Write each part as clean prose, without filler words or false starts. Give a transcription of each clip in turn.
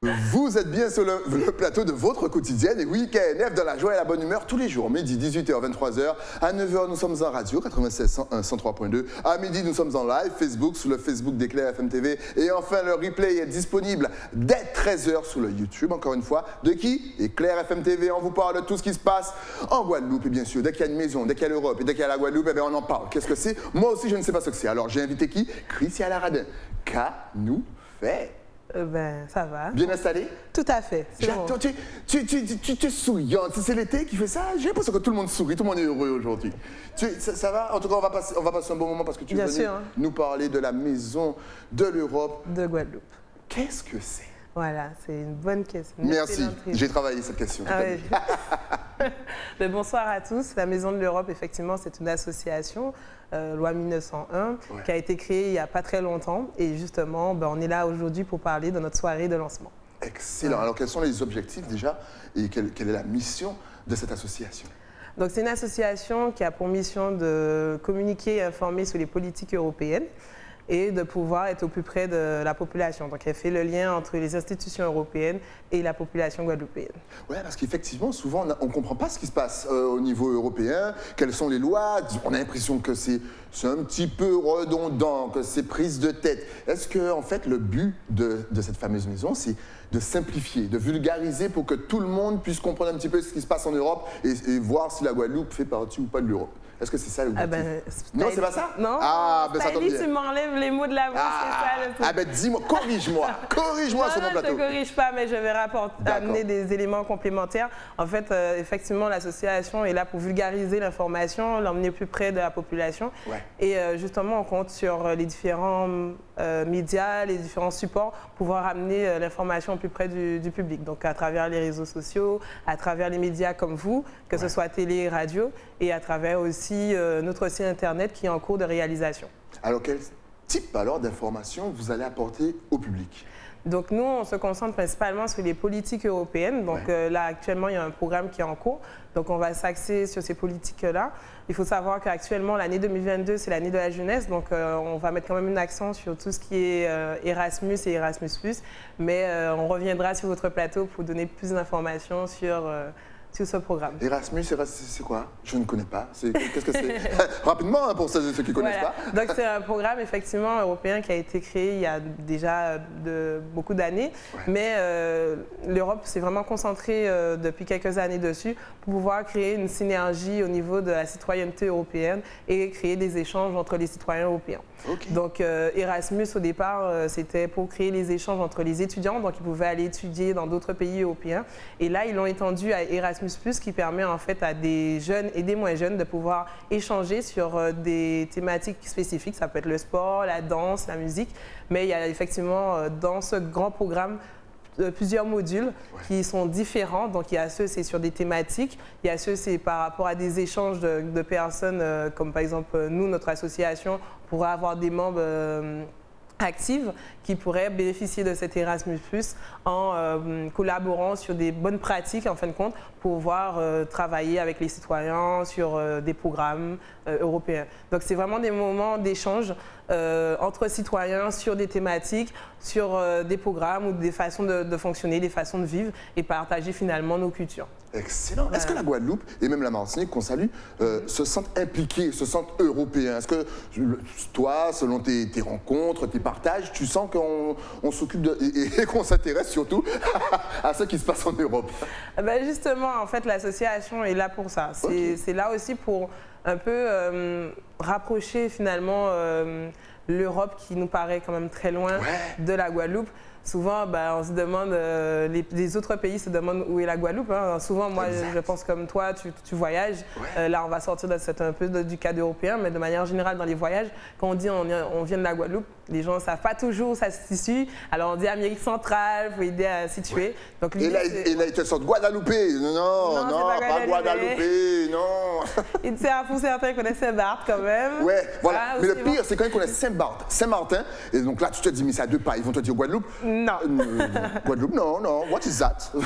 Vous êtes bien sur le plateau de votre quotidienne et oui, KNF dans la joie et la bonne humeur tous les jours. Midi, 18h, 23h. À 9h, nous sommes en radio, 96 103.2. À midi, nous sommes en live, Facebook, sur le Facebook d'Éclair FM TV. Et enfin, le replay est disponible dès 13h sur le YouTube, encore une fois. De qui? Éclair FM TV. On vous parle de tout ce qui se passe en Guadeloupe. Et bien sûr, dès qu'il y a une maison, dès qu'il y a l'Europe et dès qu'il y a la Guadeloupe, eh bien, on en parle. Qu'est-ce que c'est? Moi aussi, je ne sais pas ce que c'est. Alors, j'ai invité qui? Christian Laradin. Qu'a-nous fait? Ben, ça va. Bien installé? Tout à fait. Bon. Tu es souriante. C'est l'été qui fait ça? J'ai l'impression que tout le monde sourit, tout le monde est heureux aujourd'hui. Ça va? En tout cas, on va passer un bon moment parce que tu es venu nous parler de la maison de l'Europe. De Guadeloupe. Qu'est-ce que c'est? Voilà, c'est une bonne question. Merci, j'ai travaillé cette question. Mais bonsoir à tous. La Maison de l'Europe, effectivement, c'est une association, loi 1901, qui a été créée il n'y a pas très longtemps. Et justement, on est là aujourd'hui pour parler de notre soirée de lancement. Excellent. Alors, quels sont les objectifs déjà et quelle est la mission de cette association? Donc, c'est une association qui a pour mission de communiquer et informer sur les politiques européennes et de pouvoir être au plus près de la population. Donc, elle fait le lien entre les institutions européennes et la population guadeloupéenne. Oui, parce qu'effectivement, souvent, on ne comprend pas ce qui se passe au niveau européen, quelles sont les lois. On a l'impression que c'est un petit peu redondant, que c'est prise de tête. Est-ce que, en fait, le but de cette fameuse maison, c'est de simplifier, de vulgariser pour que tout le monde puisse comprendre un petit peu ce qui se passe en Europe et voir si la Guadeloupe fait partie ou pas de l'Europe? Est-ce que c'est ça le but? Non, c'est pas ça? Non. Ah, ben ça tombe bien. Tu m'enlèves les mots de la bouche, c'est ça le truc. Ah, ben dis-moi, corrige-moi sur mon plateau. Non, je ne te corrige pas, mais je vais amener des éléments complémentaires. En fait, effectivement, l'association est là pour vulgariser l'information, l'emmener plus près de la population. Ouais. Et justement, on compte sur les différents médias, les différents supports, pour pouvoir amener l'information plus près du public. Donc, à travers les réseaux sociaux, à travers les médias comme vous, que ce soit télé, radio, et à travers aussi notre site internet qui est en cours de réalisation. Alors, quel type d'informations vous allez apporter au public? Donc nous, on se concentre principalement sur les politiques européennes. Donc là, actuellement, il y a un programme qui est en cours. Donc on va s'axer sur ces politiques-là. Il faut savoir qu'actuellement, l'année 2022, c'est l'année de la jeunesse. Donc on va mettre quand même un accent sur tout ce qui est Erasmus et Erasmus+. Mais on reviendra sur votre plateau pour donner plus d'informations sur ce programme. Erasmus, c'est quoi? Je ne connais pas. Qu'est-ce que c'est? Rapidement, pour ceux qui ne connaissent pas. Donc, c'est un programme, effectivement, européen qui a été créé il y a déjà beaucoup d'années. Ouais. Mais l'Europe s'est vraiment concentrée depuis quelques années dessus pour pouvoir créer une synergie au niveau de la citoyenneté européenne et créer des échanges entre les citoyens européens. Okay. Donc, Erasmus, au départ, c'était pour créer les échanges entre les étudiants. Donc, ils pouvaient aller étudier dans d'autres pays européens. Et là, ils l'ont étendu à Erasmus+, qui permet en fait à des jeunes et des moins jeunes de pouvoir échanger sur des thématiques spécifiques. Ça peut être le sport, la danse, la musique. Mais il y a effectivement dans ce grand programme plusieurs modules qui sont différents. Donc, il y a ceux, c'est sur des thématiques. Il y a ceux, c'est par rapport à des échanges de personnes, comme par exemple, nous, notre association, pourrait avoir des membres actifs qui pourraient bénéficier de cet Erasmus+, en collaborant sur des bonnes pratiques, en fin de compte, pour pouvoir travailler avec les citoyens sur des programmes européens. Donc, c'est vraiment des moments d'échange entre citoyens sur des thématiques, sur des programmes ou des façons de fonctionner, des façons de vivre et partager finalement nos cultures. Excellent. Est-ce que la Guadeloupe et même la Martinique, qu'on salue, se sentent impliqués, se sentent européens? Est-ce que toi, selon tes rencontres, tes partages, tu sens qu'on s'occupe et qu'on s'intéresse surtout à ce qui se passe en Europe? Ben justement, en fait, l'association est là pour ça. C'est là aussi pour un peu rapprocher finalement l'Europe qui nous paraît quand même très loin de la Guadeloupe. Souvent, on se demande, les autres pays se demandent où est la Guadeloupe. Hein. Souvent, moi, je pense comme toi, tu voyages. Là, on va sortir un peu du cadre européen, mais de manière générale, dans les voyages, quand on dit on vient de la Guadeloupe, les gens ne savent pas toujours où ça se situe. Alors, on dit Amérique centrale, il faut aider à situer. Donc, et là, ils te sortent Guadeloupe. Non, pas Guadeloupe, non. Pour certains connaissent Saint-Barth quand même. Ouais, voilà. Ah, Mais le aussi, pire, c'est quand ils connaissent Saint-Barth, Saint-Martin. Et donc là, tu te dis, mais c'est à 2 pas. Ils vont te dire Guadeloupe. Non. Guadeloupe, non, non. What is that? Ouais,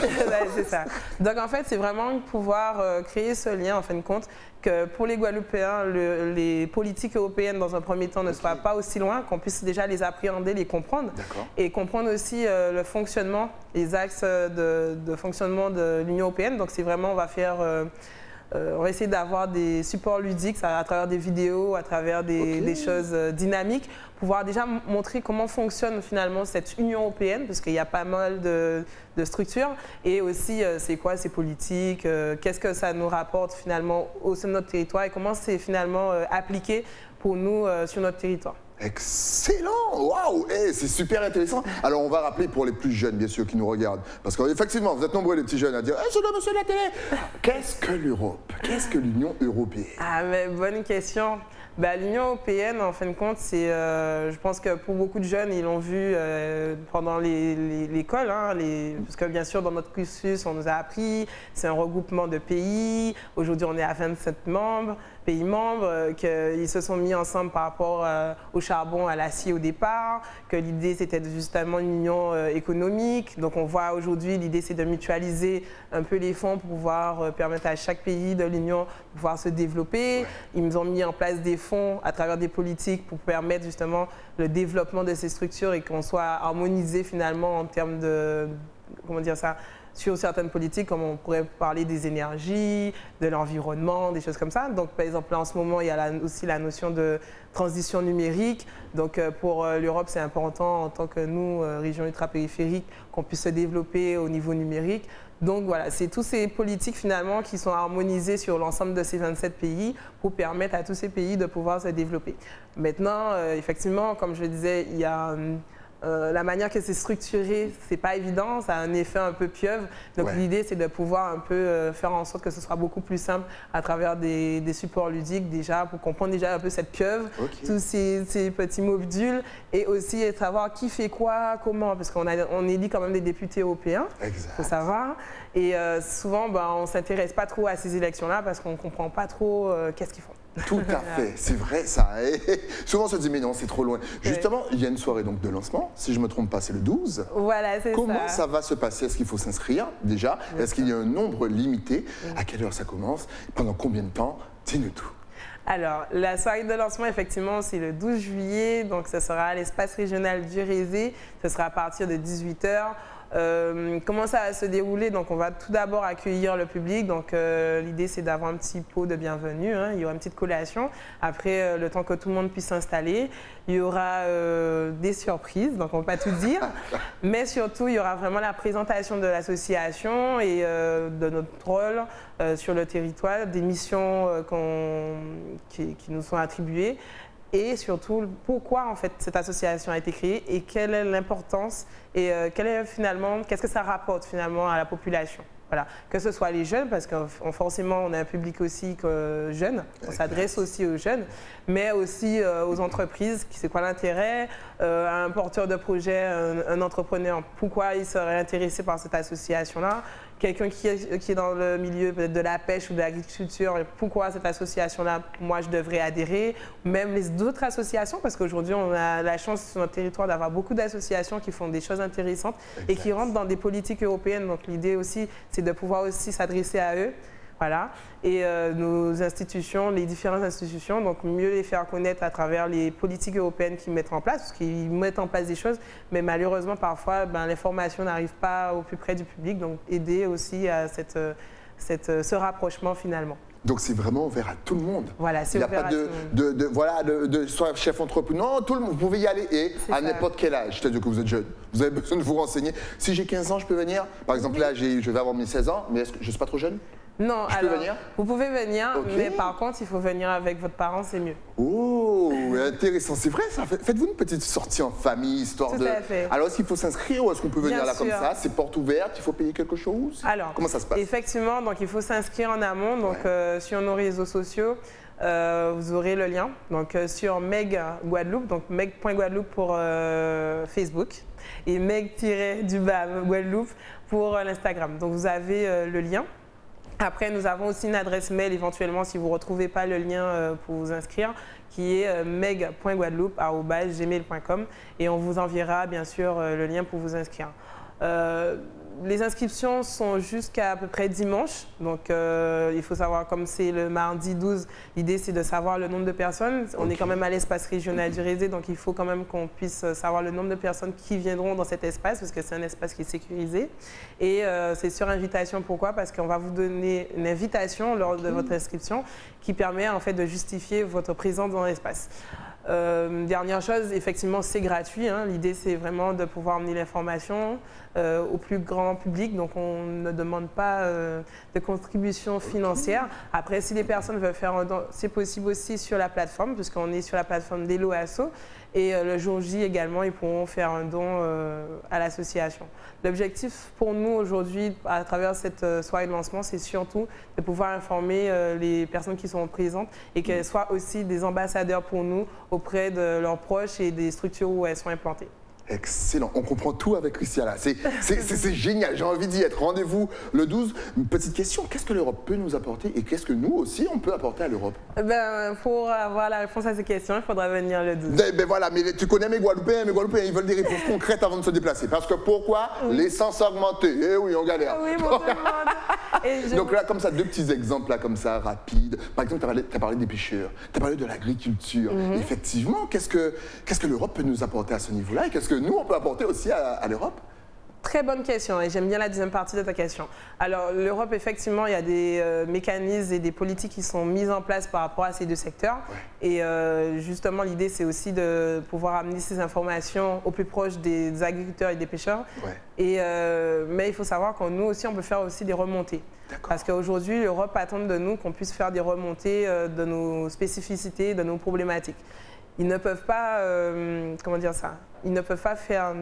c'est ça. Donc en fait, c'est vraiment pouvoir créer ce lien, en fin de compte, que pour les Guadeloupéens, les politiques européennes, dans un premier temps, ne soient pas aussi loin, qu'on puisse déjà les appréhender, les comprendre. Et comprendre aussi le fonctionnement, les axes de fonctionnement de l'Union européenne. Donc c'est vraiment, on va essayer d'avoir des supports ludiques à travers des vidéos, à travers des choses dynamiques, pouvoir déjà montrer comment fonctionne finalement cette Union européenne, parce qu'il y a pas mal de structures, et aussi c'est quoi ces politiques, qu'est-ce que ça nous rapporte finalement au sein de notre territoire et comment c'est finalement appliqué pour nous sur notre territoire. Excellent! Waouh! Hey, c'est super intéressant. Alors, on va rappeler pour les plus jeunes, bien sûr, qui nous regardent. Parce qu'effectivement, vous êtes nombreux, les petits jeunes, à dire « c'est le monsieur de la télé !» Qu'est-ce que l'Europe? Qu'est-ce que l'Union européenne? Ah, mais bonne question. L'Union européenne, en fin de compte, c'est, je pense que pour beaucoup de jeunes, ils l'ont vu pendant l'école, parce que bien sûr, dans notre cursus, on nous a appris, c'est un regroupement de pays. Aujourd'hui, on est à 27 pays membres, qu'ils se sont mis ensemble par rapport au charbon, à l'acier au départ, que l'idée, c'était justement une union économique. Donc, on voit aujourd'hui, l'idée, c'est de mutualiser un peu les fonds pour pouvoir permettre à chaque pays de l'Union de pouvoir se développer. Ouais. Ils nous ont mis en place des fonds à travers des politiques pour permettre justement le développement de ces structures et qu'on soit harmonisé finalement en termes de, comment dire ça, sur certaines politiques, comme on pourrait parler des énergies, de l'environnement, des choses comme ça. Donc, par exemple, là, en ce moment, il y a aussi la notion de transition numérique. Donc, pour l'Europe, c'est important, en tant que nous, région ultra-périphérique, qu'on puisse se développer au niveau numérique. Donc, voilà, c'est toutes ces politiques, finalement, qui sont harmonisées sur l'ensemble de ces 27 pays pour permettre à tous ces pays de pouvoir se développer. Maintenant, effectivement, comme je le disais, il y a... la manière que c'est structuré, c'est pas évident, ça a un effet un peu pieuvre. Donc l'idée, c'est de pouvoir un peu faire en sorte que ce soit beaucoup plus simple à travers des supports ludiques déjà, pour comprendre déjà un peu cette pieuvre, tous ces petits modules, et aussi savoir qui fait quoi, comment, parce qu'on élit quand même des députés européens, il faut savoir. Et souvent, on ne s'intéresse pas trop à ces élections-là parce qu'on ne comprend pas trop qu'est-ce qu'ils font. Tout à fait, c'est vrai ça. Et souvent on se dit mais non, c'est trop loin. Justement, il y a une soirée donc de lancement, si je ne me trompe pas, c'est le 12. Voilà, c'est ça. Comment ça va se passer? Est-ce qu'il faut s'inscrire déjà? Est-ce qu'il y a un nombre limité? À quelle heure ça commence? Pendant combien de temps? Dis-nous tout. Alors, la soirée de lancement, effectivement, c'est le 12 juillet, donc ce sera à l'espace régional du Rézé, ce sera à partir de 18 h. Comment ça va se dérouler? Donc, on va tout d'abord accueillir le public. Donc, l'idée, c'est d'avoir un petit pot de bienvenue. Il y aura une petite collation. Après, le temps que tout le monde puisse s'installer, il y aura des surprises. Donc, on ne va pas tout dire. Mais surtout, il y aura vraiment la présentation de l'association et de notre rôle sur le territoire, des missions qui nous sont attribuées. Et surtout, pourquoi en fait cette association a été créée et quelle est l'importance et qu'est-ce que ça rapporte finalement à la population. Voilà. Que ce soit les jeunes, parce que forcément on a un public aussi jeune, on s'adresse aussi aux jeunes, mais aussi aux entreprises, c'est quoi l'intérêt, à un porteur de projet, un entrepreneur, pourquoi il serait intéressé par cette association-là. Quelqu'un qui est dans le milieu peut-être de la pêche ou de l'agriculture, pourquoi cette association-là, moi, je devrais adhérer. Même les autres associations, parce qu'aujourd'hui, on a la chance sur notre territoire d'avoir beaucoup d'associations qui font des choses intéressantes et qui rentrent dans des politiques européennes. Donc, l'idée aussi, c'est de pouvoir aussi s'adresser à eux. Voilà. Et nos institutions, les différentes institutions, donc mieux les faire connaître à travers les politiques européennes qu'ils mettent en place, parce qu'ils mettent en place des choses, mais malheureusement, parfois, l'information n'arrive pas au plus près du public, donc aider aussi à ce rapprochement finalement. Donc c'est vraiment ouvert à tout le monde. Voilà, c'est ouvert à tout le monde. Voilà, de soit chef entrepreneur, non, tout le monde, vous pouvez y aller et à n'importe quel âge, c'est-à-dire que vous êtes jeune, vous avez besoin de vous renseigner. Si j'ai 15 ans, je peux venir? Par exemple, là, je vais avoir mes 16 ans, mais est-ce que je ne suis pas trop jeune? Non, je peux venir? Vous pouvez venir, mais par contre, il faut venir avec votre parent, c'est mieux. Oh, intéressant, c'est vrai ça. Faites-vous une petite sortie en famille, histoire de... Tout à fait. Alors, est-ce qu'il faut s'inscrire ou est-ce qu'on peut venir là comme ça? C'est porte ouverte, il faut payer quelque chose? Alors, comment ça se passe? Effectivement, donc il faut s'inscrire en amont, donc sur nos réseaux sociaux. Vous aurez le lien, donc sur Meg Guadeloupe, donc meg.guadeloupe pour Facebook et meg-Guadeloupe pour l'Instagram. Donc vous avez le lien. Après, nous avons aussi une adresse mail, éventuellement, si vous ne retrouvez pas le lien pour vous inscrire, qui est meg.guadeloupe@gmail.com et on vous enverra, bien sûr, le lien pour vous inscrire. Les inscriptions sont jusqu'à peu près dimanche. Donc, il faut savoir, comme c'est le mardi 12, l'idée, c'est de savoir le nombre de personnes. On est quand même à l'espace régional du Rézé, donc il faut quand même qu'on puisse savoir le nombre de personnes qui viendront dans cet espace, parce que c'est un espace qui est sécurisé. Et c'est sur invitation. Pourquoi? Parce qu'on va vous donner une invitation lors de votre inscription qui permet, en fait, de justifier votre présence dans l'espace. Dernière chose, effectivement, c'est gratuit. Hein. L'idée, c'est vraiment de pouvoir emmener l'information au plus grand public. Donc, on ne demande pas de contribution financière. Après, si les personnes veulent faire un don, c'est possible aussi sur la plateforme, puisqu'on est sur la plateforme d'Hello Asso. Et le jour J également, ils pourront faire un don à l'association. L'objectif pour nous aujourd'hui, à travers cette soirée de lancement, c'est surtout de pouvoir informer les personnes qui sont présentes et qu'elles soient aussi des ambassadeurs pour nous auprès de leurs proches et des structures où elles sont implantées. Excellent, on comprend tout avec Christian là. C'est génial, j'ai envie d'y être. Rendez-vous le 12. Une petite question, qu'est-ce que l'Europe peut nous apporter et qu'est-ce que nous aussi on peut apporter à l'Europe? Pour avoir la réponse à ces questions, il faudra venir le 12. Voilà, mais tu connais mes Guadeloupéens, ils veulent des réponses concrètes avant de se déplacer. Parce que pourquoi? L'essence a augmenté. Eh oui, on galère. Oui, mon demande. Donc là, comme ça, deux petits exemples là, comme ça, rapides. Par exemple, tu as parlé des pêcheurs, tu as parlé de l'agriculture. Effectivement, qu'est-ce que l'Europe peut nous apporter à ce niveau-là et qu'est-ce que nous, on peut apporter aussi à l'Europe? Très bonne question et j'aime bien la deuxième partie de ta question. Alors, l'Europe, effectivement, il y a des mécanismes et des politiques qui sont mises en place par rapport à ces deux secteurs. Ouais. Et justement, l'idée, c'est aussi de pouvoir amener ces informations au plus proche des agriculteurs et des pêcheurs. Ouais. Et, mais il faut savoir que nous aussi, on peut faire aussi des remontées. Parce qu'aujourd'hui, l'Europe attend de nous qu'on puisse faire des remontées de nos spécificités, de nos problématiques. Ils ne peuvent pas, comment dire ça? Ils ne peuvent pas faire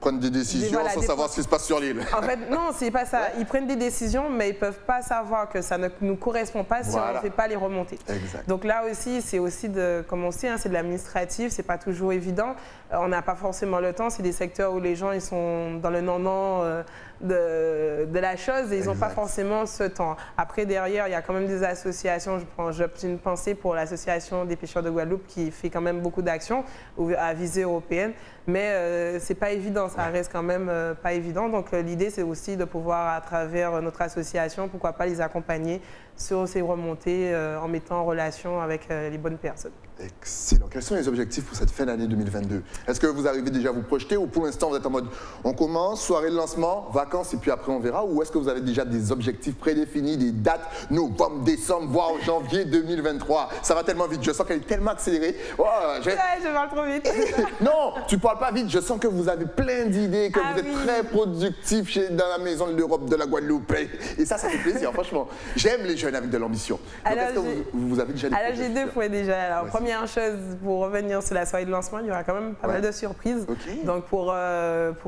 prendre des décisions sans savoir ce qui se passe sur l'île. En fait, non, c'est pas ça. Ils prennent des décisions, mais ils ne peuvent pas savoir que ça ne nous correspond pas si on ne fait pas les remontées. Exact. Donc là aussi, c'est aussi de commencer, hein, c'est de l'administratif, c'est pas toujours évident. On n'a pas forcément le temps. C'est des secteurs où les gens ils sont dans le non-non de la chose et ils n'ont pas forcément ce temps. Après, derrière, il y a quand même des associations. J'ai une pensée pour l'association des pêcheurs de Guadeloupe qui fait quand même beaucoup d'actions à visée européenne. Mais c'est pas évident, ça reste quand même pas évident. Donc l'idée, c'est aussi de pouvoir, à travers notre association, pourquoi pas les accompagner sur ces remontées en mettant en relation avec les bonnes personnes. Excellent. Quels sont les objectifs pour cette fin d'année 2022? Est-ce que vous arrivez déjà à vous projeter ou pour l'instant vous êtes en mode on commence, soirée de lancement, vacances et puis après on verra? Ou est-ce que vous avez déjà des objectifs prédéfinis, des dates, novembre, décembre, voire janvier 2023? Ça va tellement vite, je sens qu'elle est tellement accélérée. Oh, je parle trop vite. Non, tu parles pas vite, je sens que vous avez plein d'idées, que vous êtes très productif dans la maison de l'Europe, de la Guadeloupe. Et ça fait plaisir, franchement. J'aime les jeunes avec de l'ambition. Est-ce que vous avez déjà des projets? Alors j'ai deux points déjà. Alors, première chose, pour revenir sur la soirée de lancement, il y aura quand même pas mal de surprises. Donc pour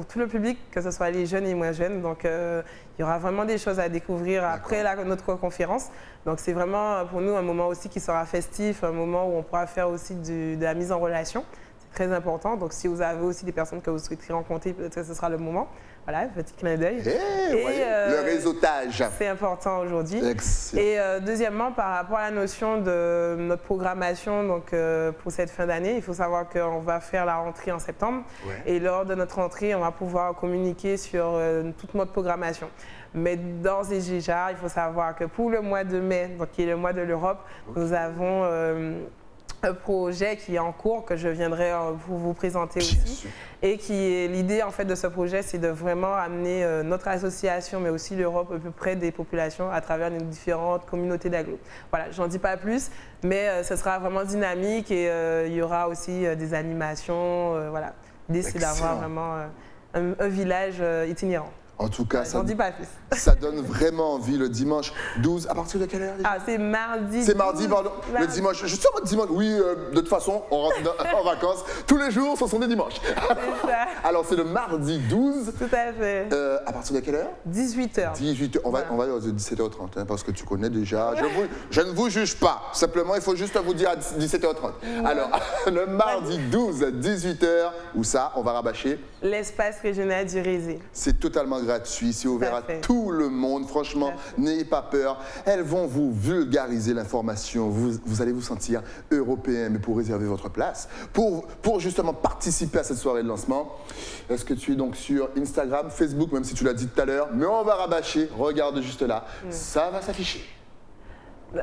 tout le public, que ce soit les jeunes et les moins jeunes. Donc il y aura vraiment des choses à découvrir après notre conférence. Donc c'est vraiment pour nous un moment aussi qui sera festif, un moment où on pourra faire aussi de la mise en relation. C'est très important. Donc si vous avez aussi des personnes que vous souhaiterez rencontrer, peut-être que ce sera le moment. Voilà, petit clin d'œil. Le réseautage. C'est important aujourd'hui. Et deuxièmement, par rapport à la notion de notre programmation donc, pour cette fin d'année, il faut savoir qu'on va faire la rentrée en septembre. Et lors de notre rentrée, on va pouvoir communiquer sur toute notre programmation. Mais d'ores et déjà, il faut savoir que pour le mois de mai, donc qui est le mois de l'Europe, nous avons un projet qui est en cours que je viendrai vous présenter aussi. Et l'idée en fait de ce projet, c'est de vraiment amener notre association, mais aussi l'Europe au plus près des populations à travers les différentes communautés d'agglo. Voilà, j'en dis pas plus, mais ce sera vraiment dynamique et il y aura aussi des animations. Voilà, l'idée c'est d'avoir vraiment un village itinérant. En tout cas, j'en dis pas plus. Ça donne vraiment envie le dimanche 12. À partir de quelle heure? C'est mardi. C'est mardi, pardon. Le dimanche. Je suis en mode dimanche. Oui, de toute façon, on rentre en vacances. Tous les jours, ce sont des dimanches. C'est ça. Alors, c'est le mardi 12. Tout à fait. À partir de quelle heure? 18h. 18h. On va à 17h30, hein, parce que tu connais déjà. Je ne vous juge pas. Simplement, il faut juste vous dire à 17h30. Alors, le mardi 12, 18h, où ça, on va rabâcher? L'espace régional du Rézé. C'est totalement gratuit, c'est ouvert à tout le monde. Franchement, n'ayez pas peur. Elles vont vous vulgariser l'information. Vous allez vous sentir européen, mais pour réserver votre place, pour justement participer à cette soirée de lancement, est-ce que tu es donc sur Instagram, Facebook, même si tu l'as dit tout à l'heure, mais on va rabâcher, regarde juste là, ça va s'afficher.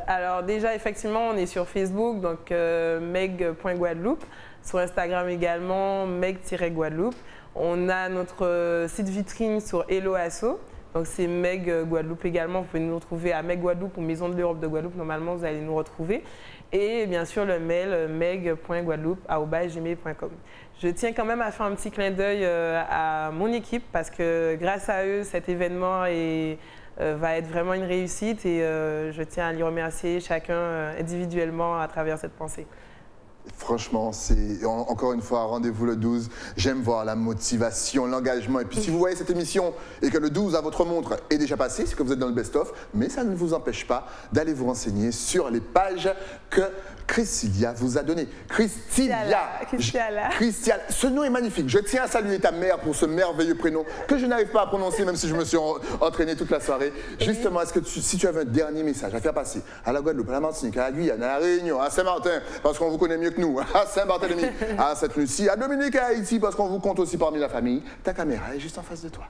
Alors déjà, effectivement, on est sur Facebook, donc meg.guadeloupe. Sur Instagram également, meg-guadeloupe. On a notre site vitrine sur Hello Asso. Donc c'est Meg Guadeloupe également. Vous pouvez nous retrouver à Meg Guadeloupe ou Maison de l'Europe de Guadeloupe. Normalement, vous allez nous retrouver. Et bien sûr, le mail meg.guadeloupe@gmail.com. Je tiens quand même à faire un petit clin d'œil à mon équipe parce que grâce à eux, cet événement va être vraiment une réussite et je tiens à les remercier chacun individuellement à travers cette pensée. Franchement, c'est encore une fois, rendez-vous le 12. J'aime voir la motivation, l'engagement. Et puis si vous voyez cette émission et que le 12 à votre montre est déjà passé, c'est que vous êtes dans le best-of, mais ça ne vous empêche pas d'aller vous renseigner sur les pages que Christilia vous a données. Christilia. Ce nom est magnifique. Je tiens à saluer ta mère pour ce merveilleux prénom que je n'arrive pas à prononcer, même si je me suis entraîné toute la soirée. Justement, est-ce que si tu avais un dernier message à faire passer à la Guadeloupe, à la Martinique, à la Guyane, à la Réunion, à Saint-Martin, parce qu'on vous connaît mieux que nous, à Saint-Barthélemy, à Sainte-Lucie, à Dominique et à Haïti, parce qu'on vous compte aussi parmi la famille, ta caméra est juste en face de toi.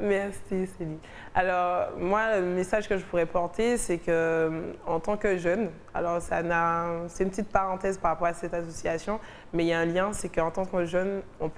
Merci Céline. Alors moi, le message que je pourrais porter, c'est que en tant que jeune, alors c'est une petite parenthèse par rapport à cette association, mais il y a un lien, c'est qu'en tant que jeune, quand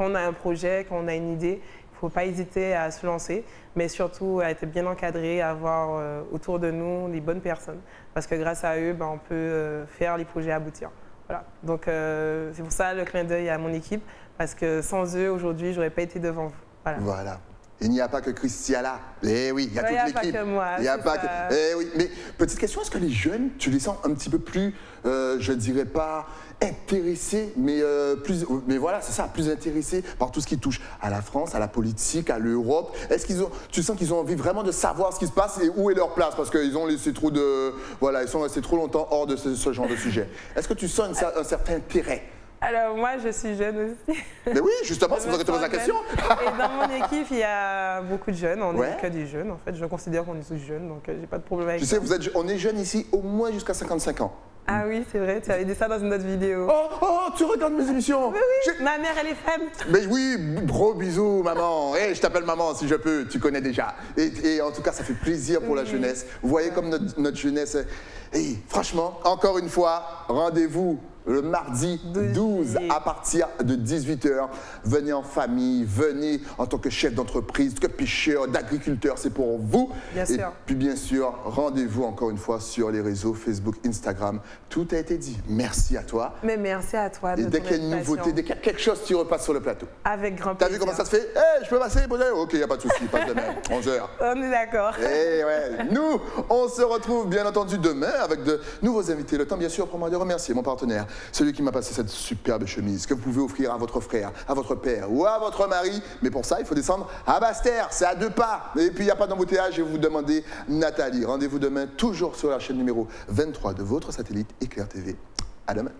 on a un projet, quand on a une idée, il ne faut pas hésiter à se lancer, mais surtout à être bien encadré, à avoir autour de nous les bonnes personnes, parce que grâce à eux, on peut faire les projets aboutir. Voilà. Donc c'est pour ça le clin d'œil à mon équipe, parce que sans eux, aujourd'hui, je n'aurais pas été devant vous. Voilà. Il n'y a pas que Christiala. Eh oui, il y a toute l'équipe. Il n'y a pas que moi. Il n'y a pas que... Eh oui. Mais petite question, est-ce que les jeunes, tu les sens un petit peu plus, je ne dirais pas intéressés, mais voilà, c'est ça, plus intéressés par tout ce qui touche à la France, à la politique, à l'Europe. Est-ce tu sens qu'ils ont envie vraiment de savoir ce qui se passe et où est leur place, parce qu'ils ont laissé trop ils sont restés trop longtemps hors de ce genre de sujet. Est-ce que tu sens un certain intérêt? Alors moi, je suis jeune aussi. Mais oui, justement, c'est pour ça que je te pose la question. Et dans mon équipe, il y a beaucoup de jeunes. On n'est que des jeunes, en fait. Je considère qu'on est tous jeunes, donc j'ai pas de problème avec ça. Tu sais, on est jeunes ici au moins jusqu'à 55 ans. Ah oui, c'est vrai, tu avais dit ça dans une autre vidéo. Oh, tu regardes mes émissions. Oui, ma mère, elle est fan. Mais oui, gros bisous, maman. Hey, je t'appelle maman si je peux, tu connais déjà. Et en tout cas, ça fait plaisir pour la jeunesse. Vous voyez comme notre jeunesse... Et franchement, encore une fois, rendez-vous le mardi 12 à partir de 18h. Venez en famille, venez en tant que chef d'entreprise, que pêcheur, d'agriculteur, c'est pour vous. Bien sûr. Et puis bien sûr, rendez-vous encore une fois sur les réseaux Facebook, Instagram. Tout a été dit. Merci à toi. Mais merci à toi. Et dès qu'il y a une nouveauté, dès qu'il y a quelque chose, tu repasses sur le plateau. Avec grand plaisir. T'as vu comment ça se fait? Hey, je peux passer? Ok, il n'y a pas de souci, passe demain, 11h. On est d'accord. Et ouais, nous, on se retrouve bien entendu demain avec de nouveaux invités. Le temps, bien sûr, pour moi de remercier mon partenaire, celui qui m'a passé cette superbe chemise que vous pouvez offrir à votre frère, à votre père ou à votre mari. Mais pour ça, il faut descendre à Basse-Terre, c'est à 2 pas. Et puis, il n'y a pas d'embouteillage et vous demandez Nathalie. Rendez-vous demain, toujours sur la chaîne numéro 23 de votre satellite Éclair TV. À demain.